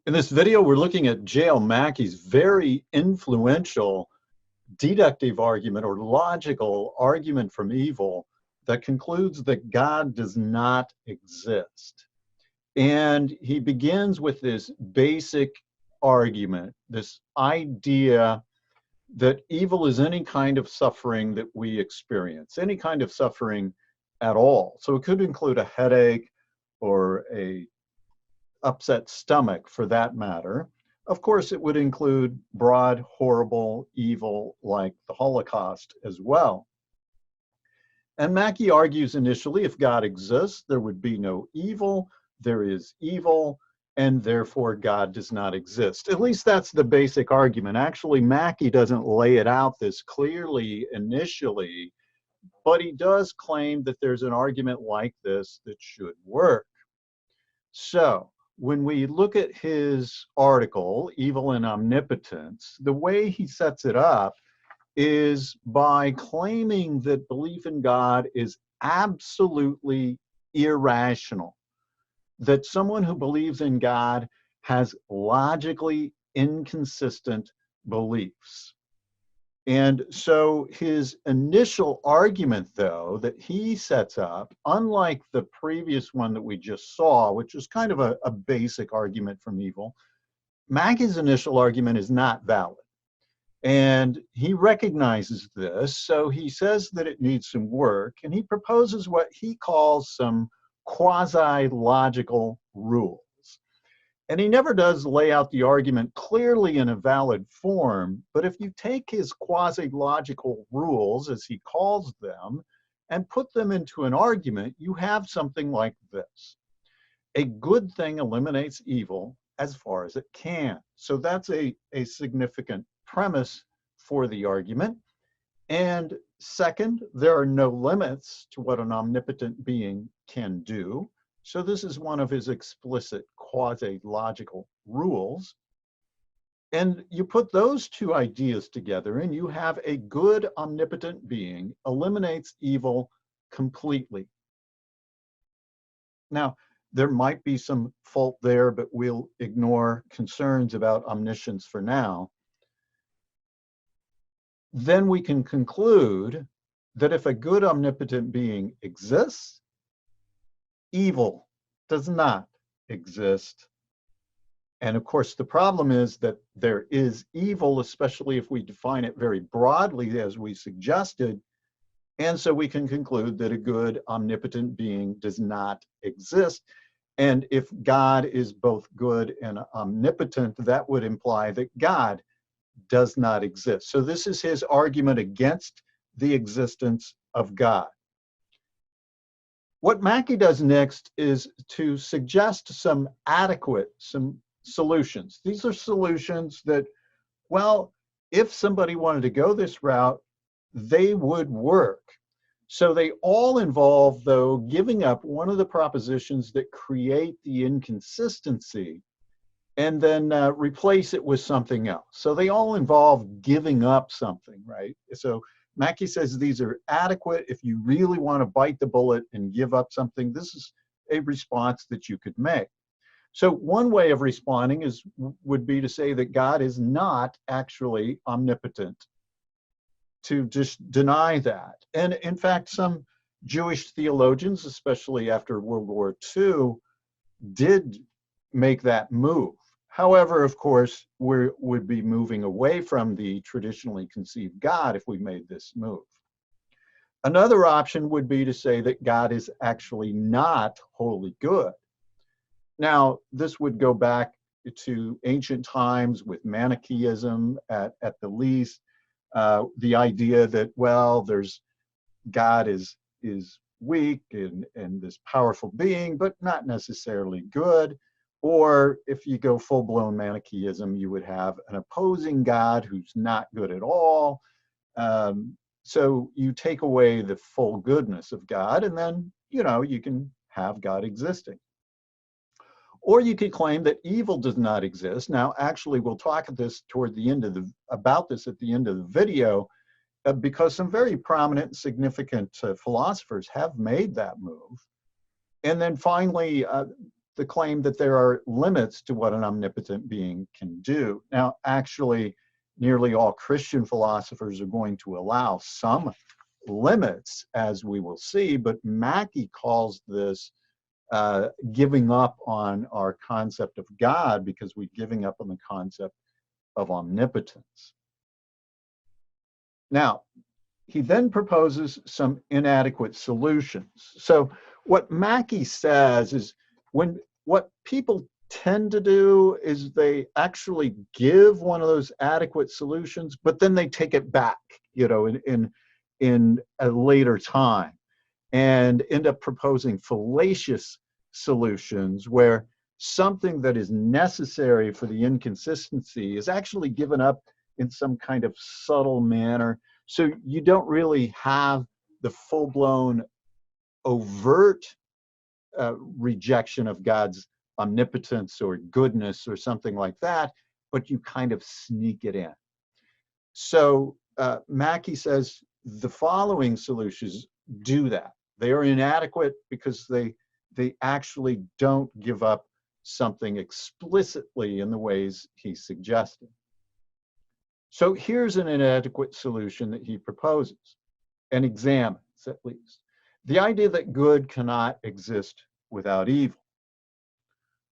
In this video, we're looking at J.L. Mackie's very influential deductive argument or logical argument from evil that concludes that God does not exist. And he begins with this basic argument, this idea that evil is any kind of suffering that we experience, any kind of suffering at all. So it could include a headache or a upset stomach for that matter. Of course, it would include broad, horrible evil like the Holocaust as well. And Mackie argues initially, if God exists, there would be no evil, there is evil, and therefore God does not exist. At least that's the basic argument. Actually, Mackie doesn't lay it out this clearly initially, but he does claim that there's an argument like this that should work. So, when we look at his article, Evil and Omnipotence, the way he sets it up is by claiming that belief in God is absolutely irrational, that someone who believes in God has logically inconsistent beliefs. And so his initial argument, though, that he sets up, unlike the previous one that we just saw, which is kind of a basic argument from evil, Mackie's initial argument is not valid. And he recognizes this, so he says that it needs some work, and he proposes what he calls some quasi-logical rules. And he never does lay out the argument clearly in a valid form, but if you take his quasi-logical rules, as he calls them, and put them into an argument, you have something like this. A good thing eliminates evil as far as it can. So that's a significant premise for the argument. And second, there are no limits to what an omnipotent being can do. So this is one of his explicit quasi-logical rules. And you put those two ideas together and you have a good omnipotent being eliminates evil completely. Now, there might be some fault there, but we'll ignore concerns about omniscience for now. Then we can conclude that if a good omnipotent being exists, evil does not exist. And of course, the problem is that there is evil, especially if we define it very broadly, as we suggested. And so we can conclude that a good omnipotent being does not exist. And if God is both good and omnipotent, that would imply that God does not exist. So this is his argument against the existence of God. What Mackie does next is to suggest some solutions. These are solutions that, well, if somebody wanted to go this route, they would work. So they all involve, though, giving up one of the propositions that create the inconsistency and then replace it with something else. So they all involve giving up something, right? So Mackie says these are adequate. If you really want to bite the bullet and give up something, this is a response that you could make. So one way of responding would be to say that God is not actually omnipotent, to just deny that. And in fact, some Jewish theologians, especially after World War II, did make that move. However, of course, we would be moving away from the traditionally conceived God if we made this move. Another option would be to say that God is actually not wholly good. Now, this would go back to ancient times with Manichaeism at the least, the idea that, well, God is weak and this powerful being, but not necessarily good. Or if you go full-blown Manichaeism, you would have an opposing God who's not good at all. So you take away the full goodness of God, and then, you can have God existing. Or you could claim that evil does not exist. Now, actually, we'll talk about this at the end of the video, because some very prominent and significant philosophers have made that move. And then finally, the claim that there are limits to what an omnipotent being can do. Now, actually, nearly all Christian philosophers are going to allow some limits, as we will see, but Mackie calls this giving up on our concept of God because we're giving up on the concept of omnipotence. Now, he then proposes some inadequate solutions. So what Mackie says is what people tend to do is they actually give one of those adequate solutions, but then they take it back, in a later time, and end up proposing fallacious solutions where something that is necessary for the inconsistency is actually given up in some kind of subtle manner. So you don't really have the full-blown overt rejection of God's omnipotence or goodness or something like that, but you kind of sneak it in. So Mackie says the following solutions do that. They are inadequate because they actually don't give up something explicitly in the ways he suggested. So here's an inadequate solution that he proposes and examines, at least. The idea that good cannot exist without evil.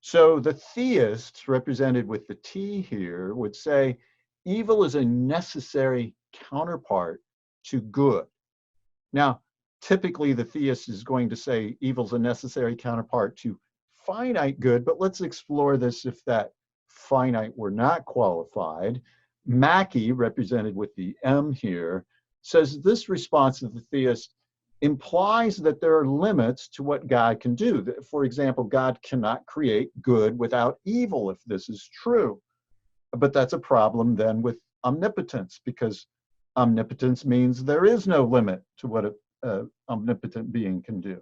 So the theists, represented with the T here, would say evil is a necessary counterpart to good. Now, typically the theist is going to say evil's a necessary counterpart to finite good, but let's explore this if that finite were not qualified. Mackie, represented with the M here, says this response of the theist implies that there are limits to what God can do. For example, God cannot create good without evil, if this is true. But that's a problem then with omnipotence, because omnipotence means there is no limit to what an omnipotent being can do.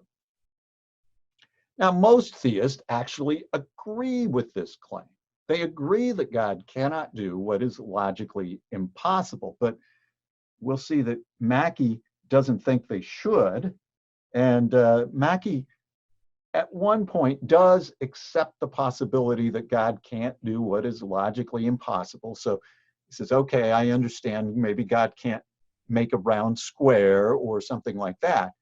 Now, most theists actually agree with this claim. They agree that God cannot do what is logically impossible, but we'll see that Mackie doesn't think they should. And Mackie, at one point, does accept the possibility that God can't do what is logically impossible. So he says, okay, I understand maybe God can't make a round square or something like that.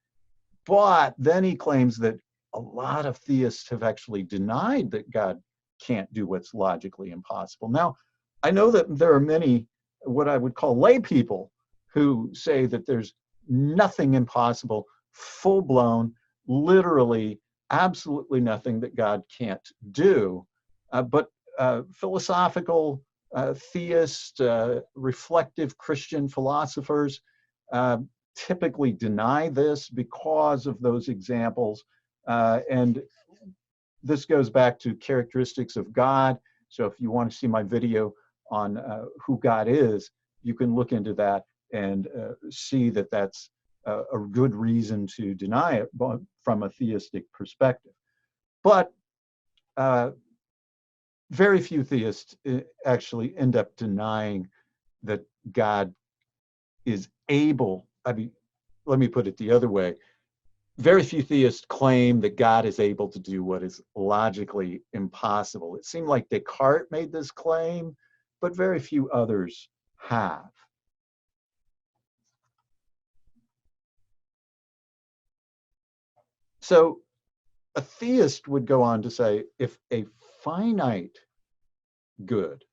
But then he claims that a lot of theists have actually denied that God can't do what's logically impossible. Now, I know that there are many, what I would call lay people, who say that there's nothing impossible, full-blown, literally, absolutely nothing that God can't do. But philosophical theist, reflective Christian philosophers typically deny this because of those examples. And this goes back to characteristics of God. So if you want to see my video on who God is, you can look into that and see that that's a good reason to deny it from a theistic perspective. But very few theists actually end up denying that God is able. I mean, let me put it the other way. Very few theists claim that God is able to do what is logically impossible. It seemed like Descartes made this claim, but very few others have. So a theist would go on to say, if a finite good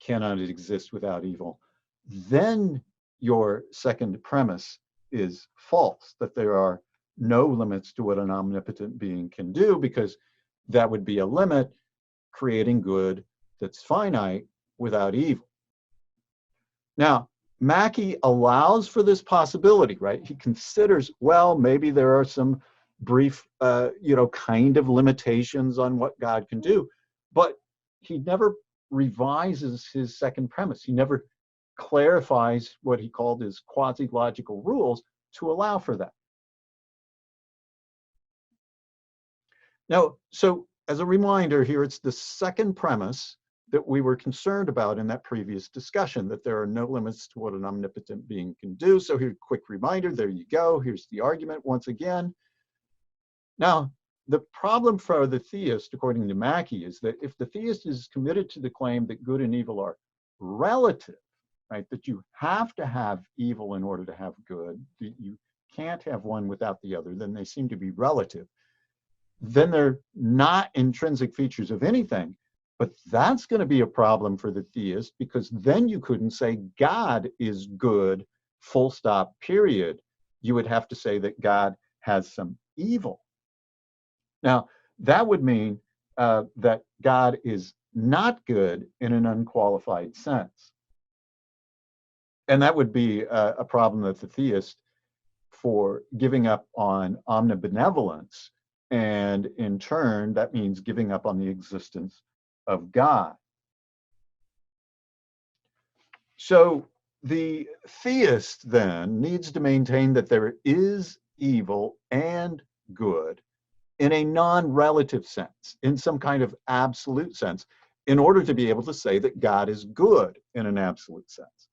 cannot exist without evil, then your second premise is false, that there are no limits to what an omnipotent being can do, because that would be a limit creating good that's finite without evil. Now, Mackie allows for this possibility, right? He considers, well, maybe there are some brief, kind of limitations on what God can do, but he never revises his second premise. He never clarifies what he called his quasi-logical rules to allow for that. Now, so as a reminder here, it's the second premise that we were concerned about in that previous discussion, that there are no limits to what an omnipotent being can do. So here's a quick reminder, there you go. Here's the argument once again. Now, the problem for the theist, according to Mackie, is that if the theist is committed to the claim that good and evil are relative, right, that you have to have evil in order to have good, that you can't have one without the other, then they seem to be relative. Then they're not intrinsic features of anything. But that's going to be a problem for the theist, because then you couldn't say God is good, full stop, period. You would have to say that God has some evil. Now, that would mean that God is not good in an unqualified sense. And that would be a problem that the theist, for giving up on omnibenevolence, and in turn, that means giving up on the existence of God. So the theist then needs to maintain that there is evil and good in a non-relative sense, in some kind of absolute sense, in order to be able to say that God is good in an absolute sense.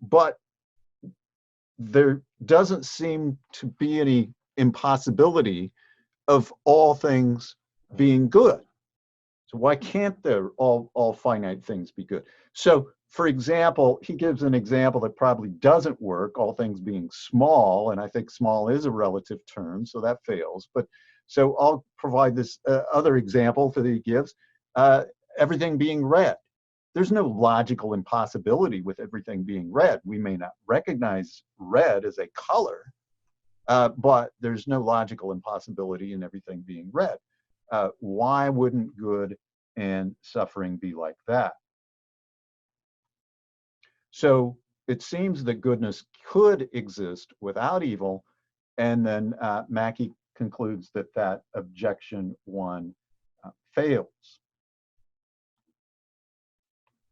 But there doesn't seem to be any impossibility of all things being good. So why can't there all finite things be good? So, for example, he gives an example that probably doesn't work, all things being small, and I think small is a relative term, so that fails. But so I'll provide this other example that he gives, everything being red. There's no logical impossibility with everything being red. We may not recognize red as a color, but there's no logical impossibility in everything being red. Why wouldn't good and suffering be like that? So it seems that goodness could exist without evil, and then Mackie concludes that that objection one fails.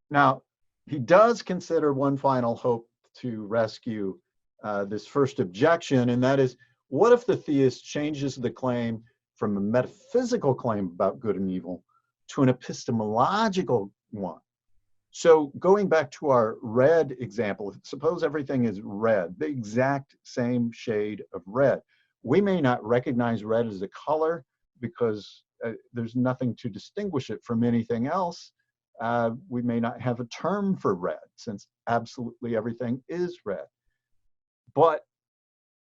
Now, he does consider one final hope to rescue this first objection, and that is, what if the theist changes the claim from a metaphysical claim about good and evil to an epistemological one? So going back to our red example, suppose everything is red, the exact same shade of red. We may not recognize red as a color because there's nothing to distinguish it from anything else. We may not have a term for red, since absolutely everything is red. But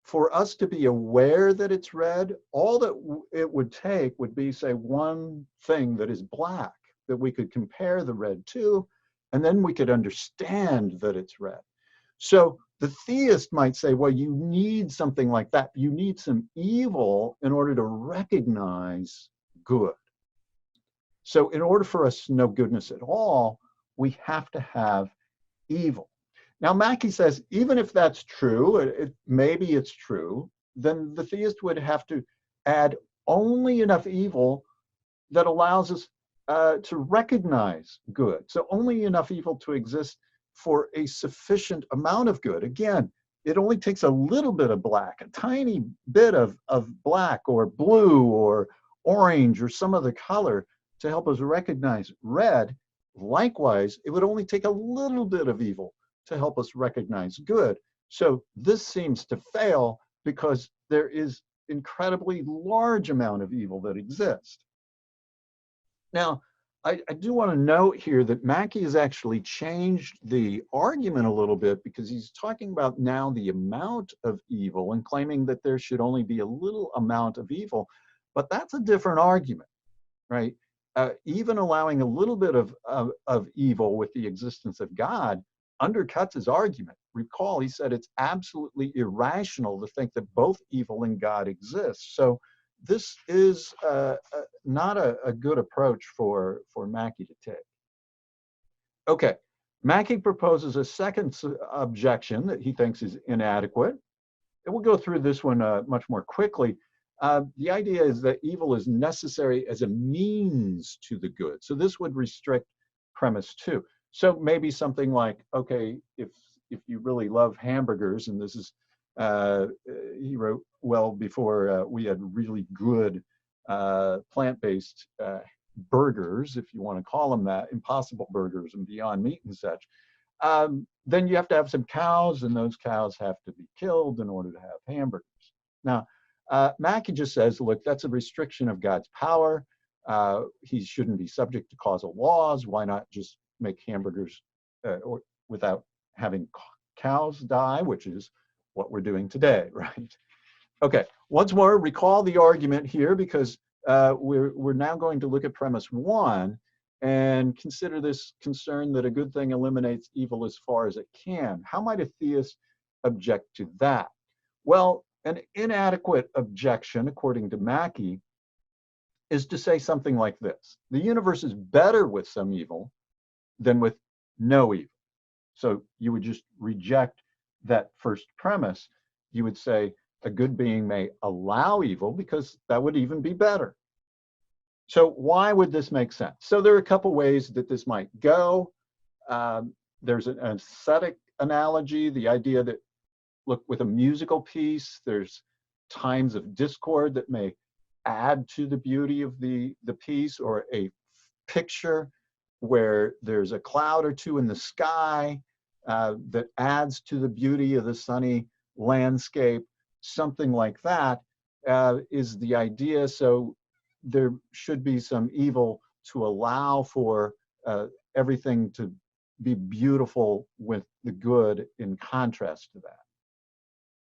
for us to be aware that it's red, all that it would take would be, say, one thing that is black that we could compare the red to, and then we could understand that it's red. So the theist might say, well, you need something like that. You need some evil in order to recognize good. So in order for us to know goodness at all, we have to have evil. Now, Mackie says, even if that's true, maybe it's true, then the theist would have to add only enough evil that allows us to recognize good. So only enough evil to exist for a sufficient amount of good. Again, it only takes a little bit of black, a tiny bit of black or blue or orange or some other color to help us recognize red. Likewise, it would only take a little bit of evil to help us recognize good. So this seems to fail because there is incredibly large amount of evil that exists. Now, I do want to note here that Mackie has actually changed the argument a little bit, because he's talking about now the amount of evil and claiming that there should only be a little amount of evil. But that's a different argument, right? Even allowing a little bit of evil with the existence of God undercuts his argument. Recall, he said it's absolutely irrational to think that both evil and God exist. So this is not a good approach for Mackie to take. Okay, Mackie proposes a second objection that he thinks is inadequate. And we'll go through this one much more quickly. The idea is that evil is necessary as a means to the good. So this would restrict premise two. So maybe something like, okay, if you really love hamburgers, and this is, he wrote well before we had really good plant-based burgers, if you want to call them that, Impossible Burgers and Beyond Meat and such, then you have to have some cows, and those cows have to be killed in order to have hamburgers. Now, Mackie just says, look, that's a restriction of God's power. He shouldn't be subject to causal laws. Why not just make hamburgers without having cows die, which is what we're doing today, right? Okay, once more, recall the argument here, because we're now going to look at premise 1 and consider this concern that a good thing eliminates evil as far as it can. How might a theist object to that? Well, an inadequate objection, according to Mackie, is to say something like this: the universe is better with some evil than with no evil. So you would just reject that first premise. You would say a good being may allow evil because that would even be better. So why would this make sense? So there are a couple ways that this might go. There's an aesthetic analogy, the idea that, look, with a musical piece, there's times of discord that may add to the beauty of the piece, or a picture where there's a cloud or two in the sky that adds to the beauty of the sunny landscape. Something like that is the idea. So there should be some evil to allow for everything to be beautiful with the good in contrast to that.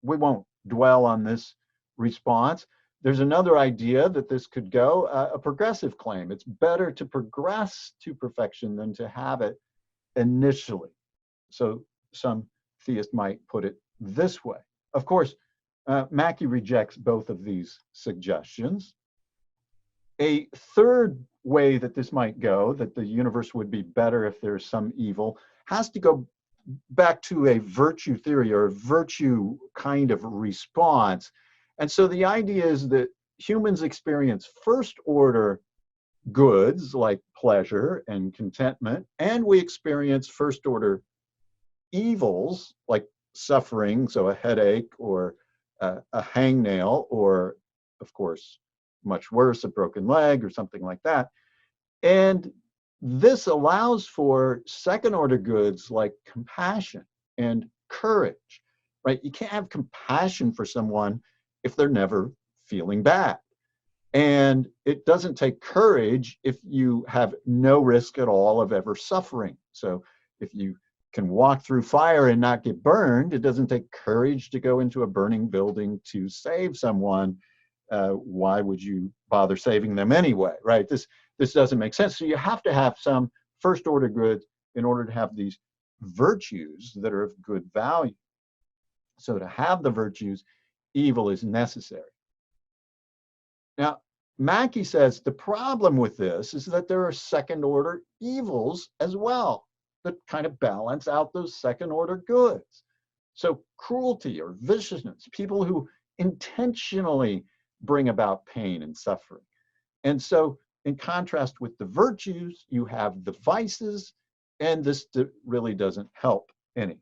We won't dwell on this response. There's another idea that this could go, a progressive claim. It's better to progress to perfection than to have it initially. So some theist might put it this way. Of course, Mackie rejects both of these suggestions. A third way that this might go, that the universe would be better if there's some evil, has to go back to a virtue theory or a virtue kind of response. And so the idea is that humans experience first order goods like pleasure and contentment, and we experience first order evils like suffering, so a headache or a hangnail, or of course, much worse, a broken leg or something like that. And this allows for second order goods like compassion and courage, right? You can't have compassion for someone if they're never feeling bad. And it doesn't take courage if you have no risk at all of ever suffering. So if you can walk through fire and not get burned, it doesn't take courage to go into a burning building to save someone. Why would you bother saving them anyway, right? This doesn't make sense. So you have to have some first order goods in order to have these virtues that are of good value. So to have the virtues, evil is necessary. Now, Mackie says the problem with this is that there are second order evils as well that kind of balance out those second order goods. So cruelty or viciousness, people who intentionally bring about pain and suffering. And so in contrast with the virtues, you have the vices, and this really doesn't help any.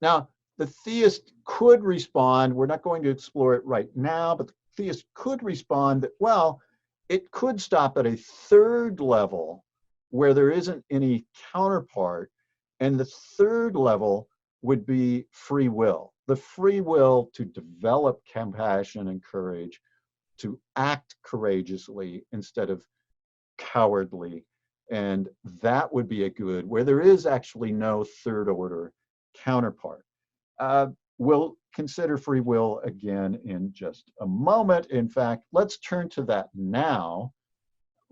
Now, the theist could respond, we're not going to explore it right now, but the theist could respond that, well, it could stop at a third level where there isn't any counterpart, and the third level would be free will. The free will to develop compassion and courage, to act courageously instead of cowardly. And that would be a good, where there is actually no third order counterpart. We'll consider free will again in just a moment. In fact, let's turn to that now.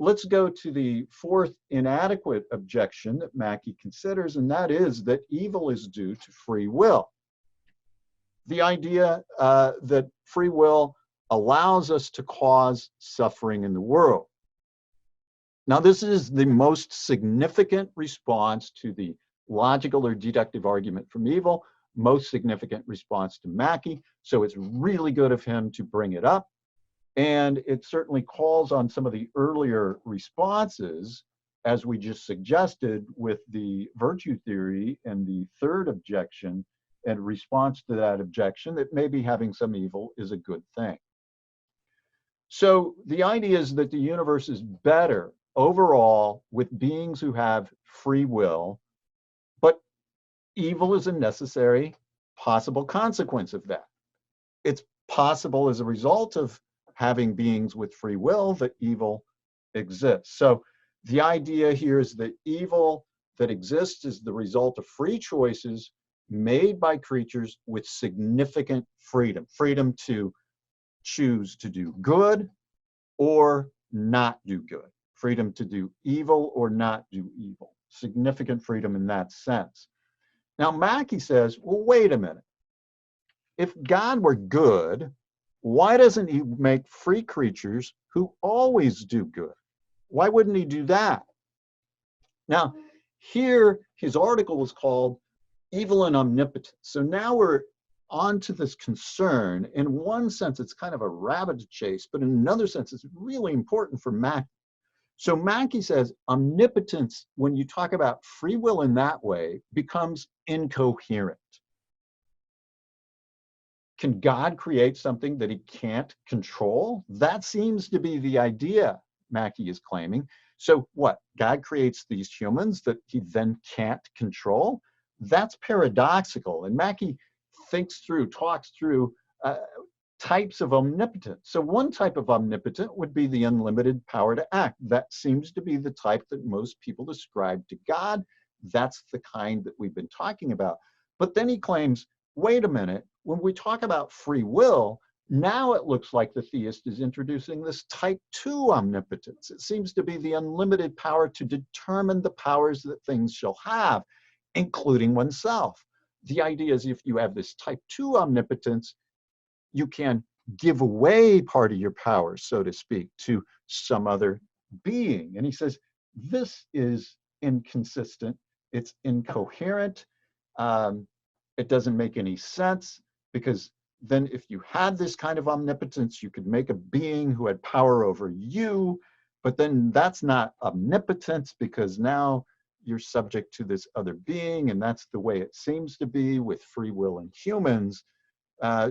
Let's go to the fourth inadequate objection that Mackie considers, and that is that evil is due to free will. The idea that free will allows us to cause suffering in the world. Now, this is the most significant response to the logical or deductive argument from evil, most significant response to Mackie, so it's really good of him to bring it up. And it certainly calls on some of the earlier responses, as we just suggested with the virtue theory and the third objection, and response to that objection that maybe having some evil is a good thing. So the idea is that the universe is better overall with beings who have free will, but evil is a necessary possible consequence of that. it's possible as a result of having beings with free will that evil exists. So the idea here is that evil that exists is the result of free choices made by creatures with significant freedom, freedom to choose to do good or not do good, freedom to do evil or not do evil, significant freedom in that sense. Now, Mackie says, well, wait a minute. If God were good, why doesn't he make free creatures who always do good? Why wouldn't he do that? Now, here, his article was called Evil and Omnipotence. So now we're on to this concern. In one sense, it's kind of a rabbit chase, but in another sense, it's really important for Mackie. So Mackie says omnipotence, when you talk about free will in that way, becomes incoherent. Can God create something that he can't control? That seems to be the idea, Mackie is claiming. So what? God creates these humans that he then can't control? That's paradoxical. And Mackie talks through types of omnipotence. So one type of omnipotent would be the unlimited power to act. That seems to be the type that most people ascribe to God. That's the kind that we've been talking about. But then he claims, wait a minute, when we talk about free will, now it looks like the theist is introducing this type 2 omnipotence. It seems to be the unlimited power to determine the powers that things shall have, including oneself. The idea is if you have this type 2 omnipotence, you can give away part of your power, so to speak, to some other being. And he says, this is inconsistent. It's incoherent. It doesn't make any sense, because then if you had this kind of omnipotence, you could make a being who had power over you, but then that's not omnipotence, because now you're subject to this other being, and that's the way it seems to be with free will in humans.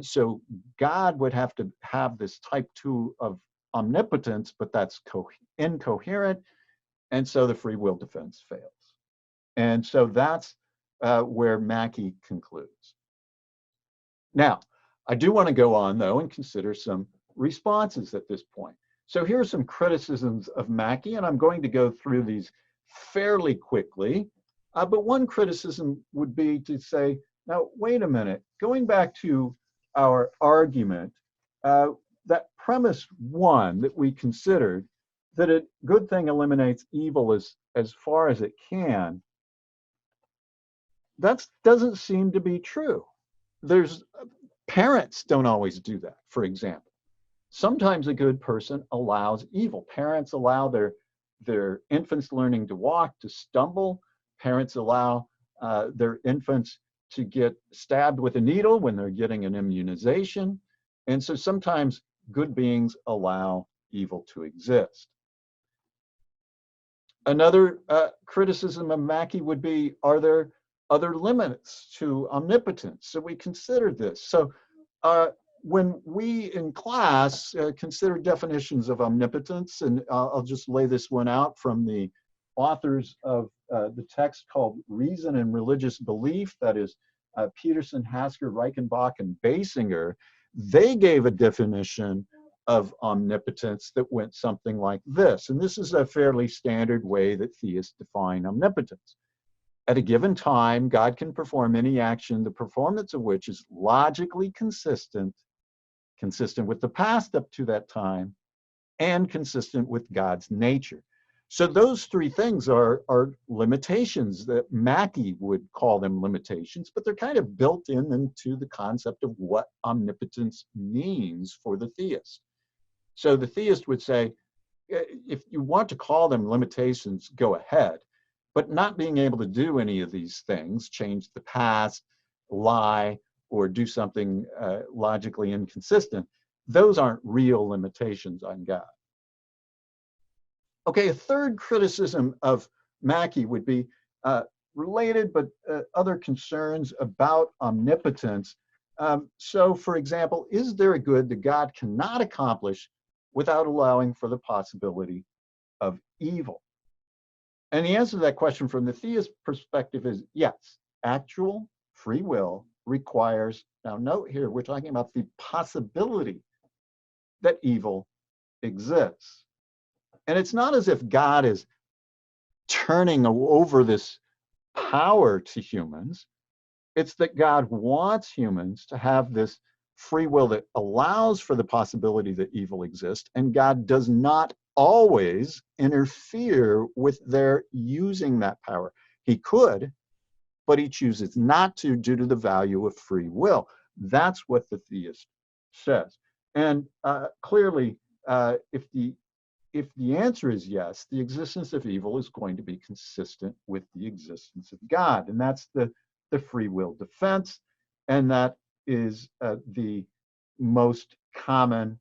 So God would have to have this type 2 of omnipotence, but that's incoherent, and so the free will defense fails. And so that's where Mackie concludes. Now, I do want to go on, though, and consider some responses at this point. So here are some criticisms of Mackie, and I'm going to go through these fairly quickly. But one criticism would be to say, now, wait a minute, going back to our argument, that premise 1 that we considered, that a good thing eliminates evil as far as it can, that doesn't seem to be true. Parents don't always do that, for example. Sometimes a good person allows evil. Parents allow their infants learning to walk to stumble. Parents allow their infants to get stabbed with a needle when they're getting an immunization. And so sometimes good beings allow evil to exist. Another criticism of Mackie would be, are there other limits to omnipotence? So we considered this. So when we in class consider definitions of omnipotence, and I'll just lay this one out from the authors of the text called Reason and Religious Belief, that is Peterson, Hasker, Reichenbach, and Basinger. They gave a definition of omnipotence that went something like this. And this is a fairly standard way that theists define omnipotence. At a given time, God can perform any action, the performance of which is logically consistent with the past up to that time, and consistent with God's nature. So those 3 things are limitations that Mackie would call them limitations, but they're kind of built into the concept of what omnipotence means for the theist. So the theist would say, if you want to call them limitations, go ahead. But not being able to do any of these things, change the past, lie, or do something logically inconsistent, those aren't real limitations on God. Okay, a third criticism of Mackie would be related, but other concerns about omnipotence. So, for example, is there a good that God cannot accomplish without allowing for the possibility of evil? And the answer to that question from the theist perspective is yes. Actual free will requires, now note here, we're talking about the possibility that evil exists. And it's not as if God is turning over this power to humans. It's that God wants humans to have this free will that allows for the possibility that evil exists, and God does not always interfere with their using that power. He could, but he chooses not to due to the value of free will. That's what the theist says. And clearly, if the answer is yes, the existence of evil is going to be consistent with the existence of God. And that's the free will defense. And that is the most common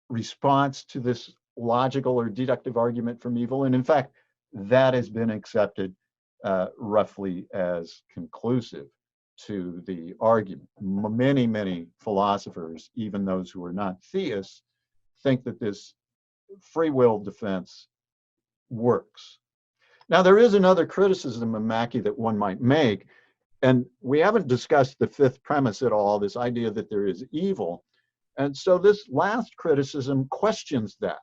response to this logical or deductive argument from evil. And in fact, that has been accepted roughly as conclusive to the argument. Many, many philosophers, even those who are not theists, think that this free will defense works. Now, there is another criticism of Mackie that one might make, and we haven't discussed the fifth premise at all, this idea that there is evil. And so this last criticism questions that.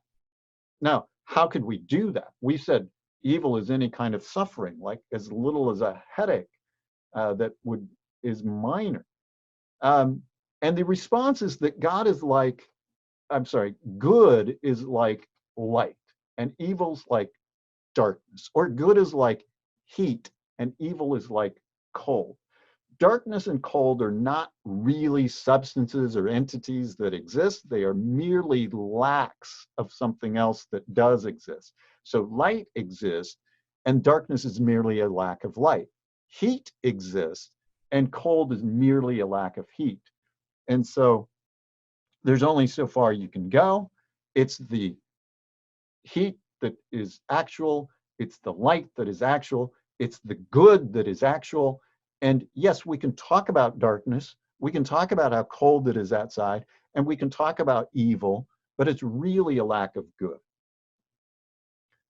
Now, how could we do that? We said evil is any kind of suffering, like as little as a headache that is minor. And the response is that good is like light, and evil's like darkness, or good is like heat, and evil is like cold. Darkness and cold are not really substances or entities that exist. They are merely lacks of something else that does exist. So light exists, and darkness is merely a lack of light. Heat exists, and cold is merely a lack of heat. And so there's only so far you can go. It's the heat that is actual. It's the light that is actual. It's the good that is actual. And yes, we can talk about darkness. We can talk about how cold it is outside, and we can talk about evil, but it's really a lack of good.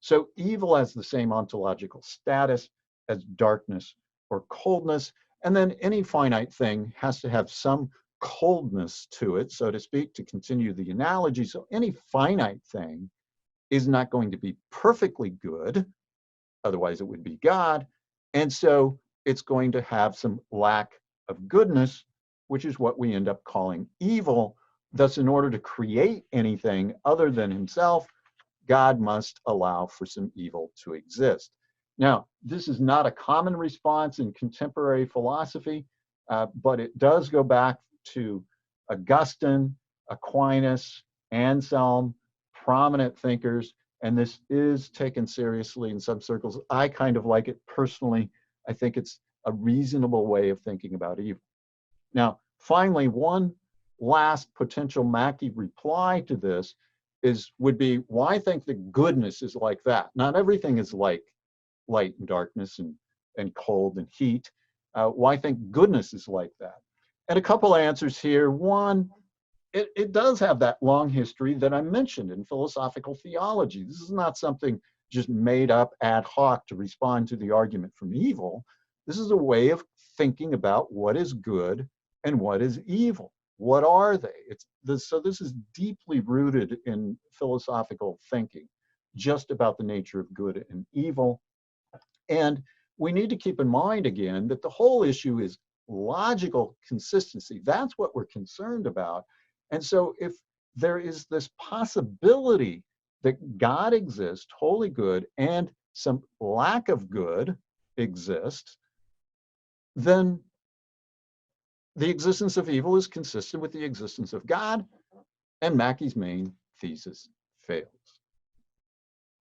So evil has the same ontological status as darkness or coldness. And then any finite thing has to have some coldness to it, so to speak, to continue the analogy. So any finite thing is not going to be perfectly good, otherwise it would be God. And so it's going to have some lack of goodness, which is what we end up calling evil. Thus, in order to create anything other than himself, God must allow for some evil to exist. Now, this is not a common response in contemporary philosophy, but it does go back to Augustine, Aquinas, Anselm, prominent thinkers, and this is taken seriously in some circles. I kind of like it personally. I think it's a reasonable way of thinking about evil. Now, finally, one last potential Mackie reply to this would be, why think that goodness is like that? Not everything is like light and darkness and cold and heat. Why think goodness is like that? And a couple answers here. One, it does have that long history that I mentioned in philosophical theology. This is not something just made up ad hoc to respond to the argument from evil. This is a way of thinking about what is good and what is evil. What are they? So this is deeply rooted in philosophical thinking, just about the nature of good and evil. And we need to keep in mind again that the whole issue is logical consistency. That's what we're concerned about. And so if there is this possibility that God exists, wholly good, and some lack of good exists, then the existence of evil is consistent with the existence of God, and Mackie's main thesis fails.